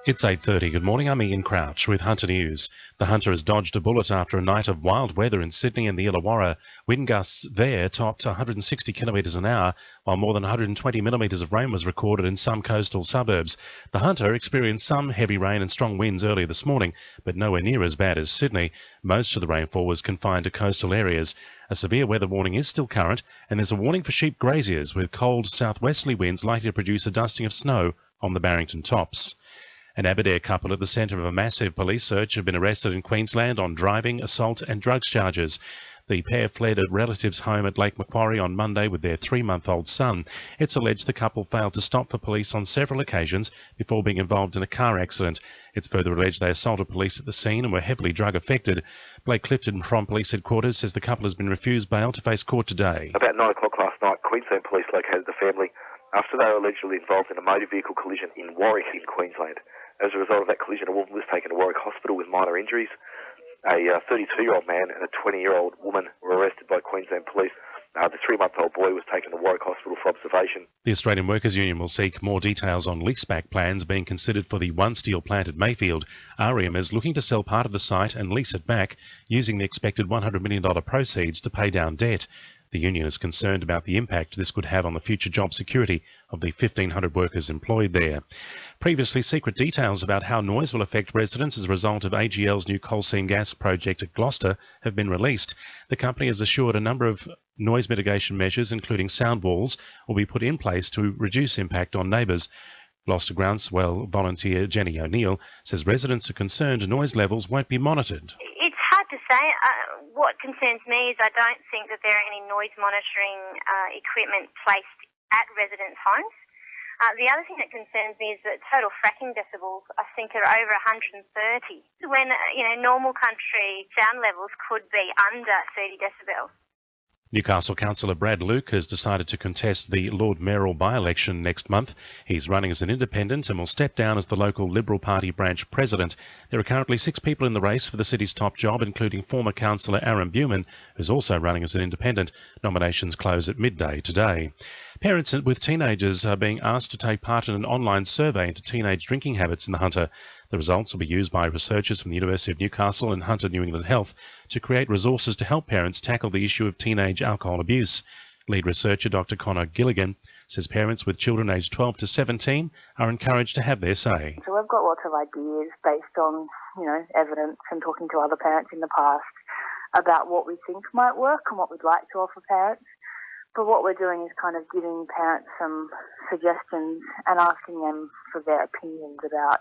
It's 8:30. Good morning, I'm Ian Crouch with Hunter News. The Hunter has dodged a bullet after a night of wild weather in Sydney and the Illawarra. Wind gusts there topped 160 kilometres an hour, while more than 120 millimetres of rain was recorded in some coastal suburbs. The Hunter experienced some heavy rain and strong winds earlier this morning, but nowhere near as bad as Sydney. Most of the rainfall was confined to coastal areas. A severe weather warning is still current, and there's a warning for sheep graziers, with cold southwesterly winds likely to produce a dusting of snow on the Barrington tops. An Aberdare couple at the centre of a massive police search have been arrested in Queensland on driving, assault and drugs charges. The pair fled a relative's home at Lake Macquarie on Monday with their 3-month-old son. It's alleged the couple failed to stop for police on several occasions before being involved in a car accident. It's further alleged they assaulted police at the scene and were heavily drug affected. Blake Clifton from Police Headquarters says the couple has been refused bail to face court today. About 9 o'clock last night, Queensland Police located the family after they were allegedly involved in a motor vehicle collision in Warwick in Queensland. As a result of that collision, a woman was taken to Warwick Hospital with minor injuries. A 32-year-old man and a 20-year-old woman were arrested by Queensland Police. The 3-month-old boy was taken to Warwick Hospital for observation. The Australian Workers Union will seek more details on leaseback plans being considered for the One Steel plant at Mayfield. REM is looking to sell part of the site and lease it back, using the expected $100 million proceeds to pay down debt. The union is concerned about the impact this could have on the future job security of the 1,500 workers employed there. Previously, secret details about how noise will affect residents as a result of AGL's new coal seam gas project at Gloucester have been released. The company has assured a number of noise mitigation measures, including sound walls, will be put in place to reduce impact on neighbours. Gloucester Groundswell volunteer Jenny O'Neill says residents are concerned noise levels won't be monitored. It's hard to say. What concerns me is I don't think that there are any noise monitoring equipment placed at residents' homes. The other thing that concerns me is that total fracking decibels, I think, are over 130, when normal country sound levels could be under 30 decibels. Newcastle councillor Brad Luke has decided to contest the Lord Mayoral by-election next month. He's running as an independent and will step down as the local Liberal Party branch president. There are currently 6 people in the race for the city's top job, including former councillor Aaron Buman, who's also running as an independent. Nominations close at midday today. Parents with teenagers are being asked to take part in an online survey into teenage drinking habits in the Hunter. The results will be used by researchers from the University of Newcastle and Hunter New England Health to create resources to help parents tackle the issue of teenage alcohol abuse. Lead researcher Dr. Connor Gilligan says parents with children aged 12 to 17 are encouraged to have their say. So we've got lots of ideas based on, evidence and talking to other parents in the past about what we think might work and what we'd like to offer parents. But what we're doing is kind of giving parents some suggestions and asking them for their opinions about,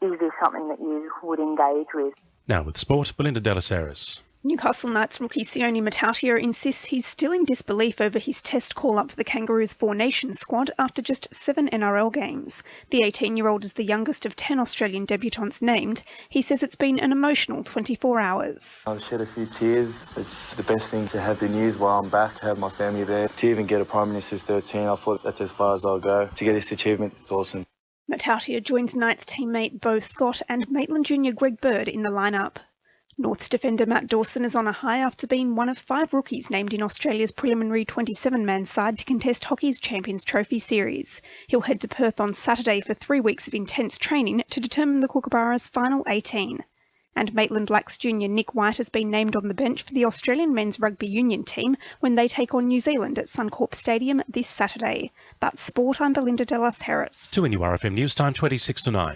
is this something that you would engage with? Now with sport, Belinda Delasaris. Newcastle Knights rookie Sione Matautia insists he's still in disbelief over his test call-up for the Kangaroos Four Nations squad after just 7 NRL games. The 18-year-old is the youngest of 10 Australian debutants named. He says it's been an emotional 24 hours. I've shed a few tears. It's the best thing to have the news while I'm back, to have my family there. To even get a Prime Minister's 13, I thought that's as far as I'll go. To get this achievement, it's awesome. Matautia joins Knights teammate Beau Scott and Maitland junior Greg Bird in the lineup. Norths defender Matt Dawson is on a high after being one of 5 rookies named in Australia's preliminary 27-man side to contest hockey's Champions Trophy series. He'll head to Perth on Saturday for 3 weeks of intense training to determine the Kookaburra's final 18. And Maitland Blacks junior Nick White has been named on the bench for the Australian men's rugby union team when they take on New Zealand at Suncorp Stadium this Saturday. That's sport. I'm Belinda Delas Harris. To NURFM News Time 26 to 9.